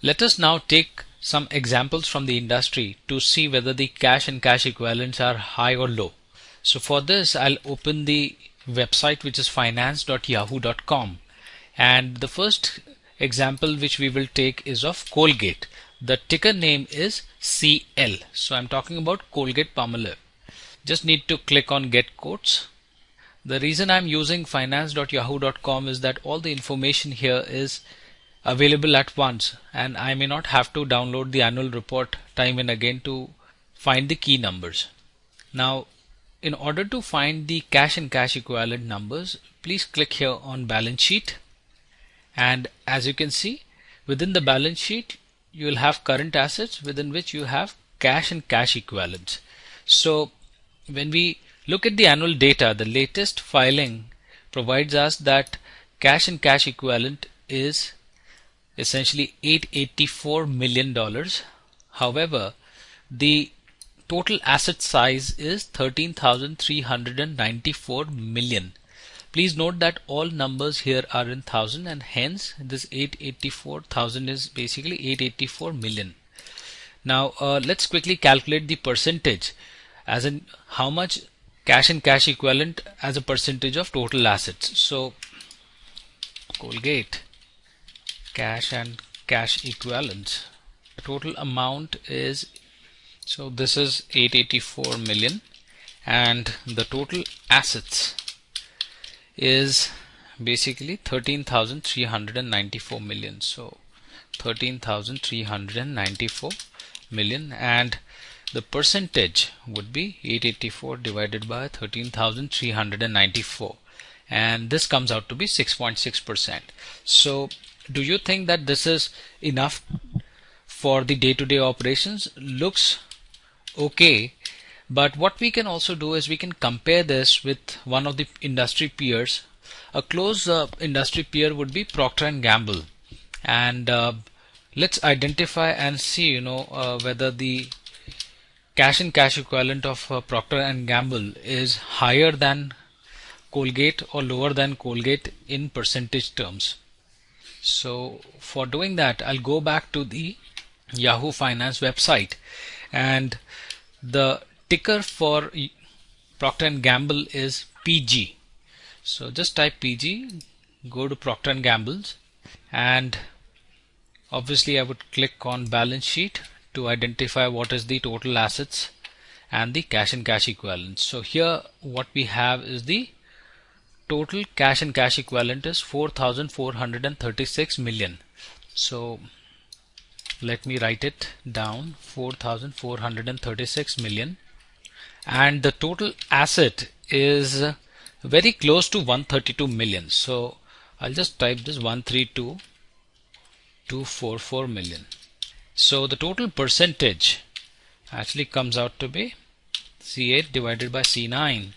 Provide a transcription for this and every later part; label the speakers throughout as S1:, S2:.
S1: Let us now take some examples from the industry to see whether the cash and cash equivalents are high or low. So for this, I'll open the website, which is finance.yahoo.com, and the first example which we will take is of Colgate. The ticker name is CL. So I'm talking about Colgate Palmolive. Just need to click on get quotes. The reason I'm using finance.yahoo.com is that all the information here is available at once, and I may not have to download the annual report time and again to find the key numbers. Now, in order to find the cash and cash equivalent numbers, please click here on balance sheet, and as you can see, within the balance sheet you will have current assets within which you have cash and cash equivalents. So when we look at the annual data, the latest filing provides us that cash and cash equivalent is essentially $884 million. However, the total asset size is 13,394 million. Please note that all numbers here are in thousand, and hence this 884,000 is basically 884 million. Now let's quickly calculate the percentage, as in how much cash and cash equivalent as a percentage of total assets. So Colgate cash and cash equivalents, the total amount is, so this is 884 million, and the total assets is basically 13,394 million. So 13,394 million, and the percentage would be 884 divided by 13,394, and this comes out to be 6.6%. So do you think that this is enough for the day-to-day operations? Looks okay, but what we can also do is we can compare this with one of the industry peers. A close industry peer would be Procter & Gamble, and let's identify and see whether the cash and cash equivalent of Procter & Gamble is higher than Colgate or lower than Colgate in percentage terms. So for doing that, I'll go back to the Yahoo Finance website, and the ticker for Procter & Gamble is PG. So just type PG, go to Procter & Gamble's, and obviously I would click on balance sheet to identify what is the total assets and the cash and cash equivalents. So here what we have is the total cash and cash equivalent is 4,436 million. So let me write it down, 4,436 million, and the total asset is very close to 132 million. So I'll just type this 132,244 million. So the total percentage actually comes out to be C8 divided by C9,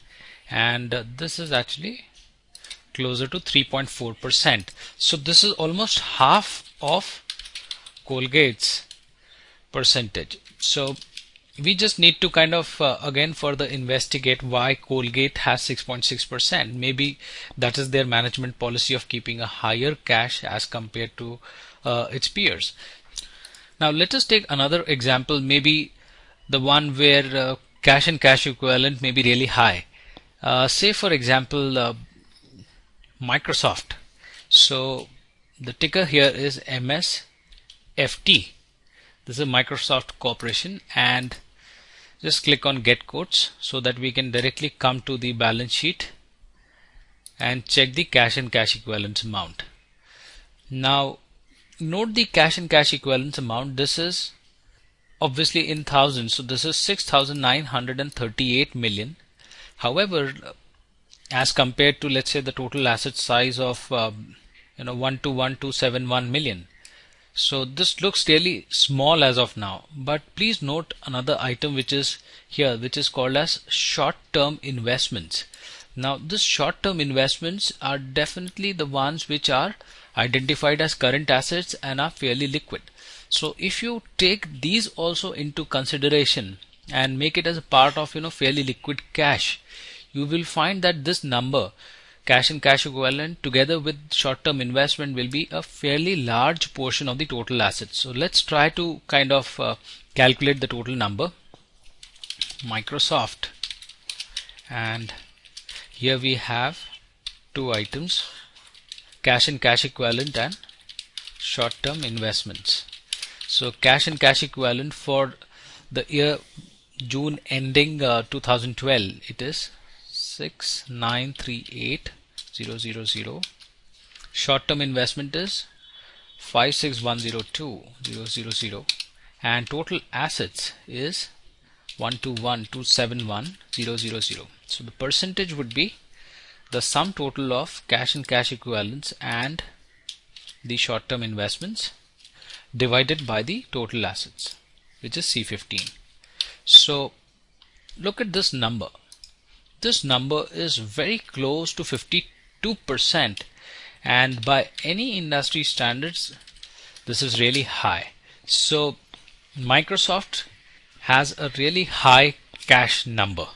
S1: and this is actually closer to 3.4%. So this is almost half of Colgate's percentage. So we just need to kind of again further investigate why Colgate has 6.6%. Maybe that is their management policy of keeping a higher cash as compared to its peers. Now let us take another example, maybe the one where cash and cash equivalent may be really high. Say for example Microsoft. So the ticker here is MSFT. This is Microsoft Corporation, and just click on get quotes so that we can directly come to the balance sheet and check the cash and cash equivalents amount. Now note the cash and cash equivalents amount. This is obviously in thousands, so this is 6,938 million. However, as compared to, let's say, the total asset size of 121,271 million, so this looks really small as of now. But please note another item which is here, which is called as short-term investments. Now this short-term investments are definitely the ones which are identified as current assets and are fairly liquid. So if you take these also into consideration and make it as a part of fairly liquid cash, you will find that this number cash and cash equivalent together with short-term investment will be a fairly large portion of the total assets. So let's try to kind of calculate the total number. Microsoft, and here we have two items, cash and cash equivalent and short-term investments. So cash and cash equivalent for the year June ending 2012, it is 6,938,000. Short-term investment is 56102,000, and total assets is 121,271,000. So the percentage would be the sum total of cash and cash equivalents and the short-term investments divided by the total assets, which is C15. So look at this number. This number is very close to 52%, and by any industry standards this is really high. So Microsoft has a really high cash number.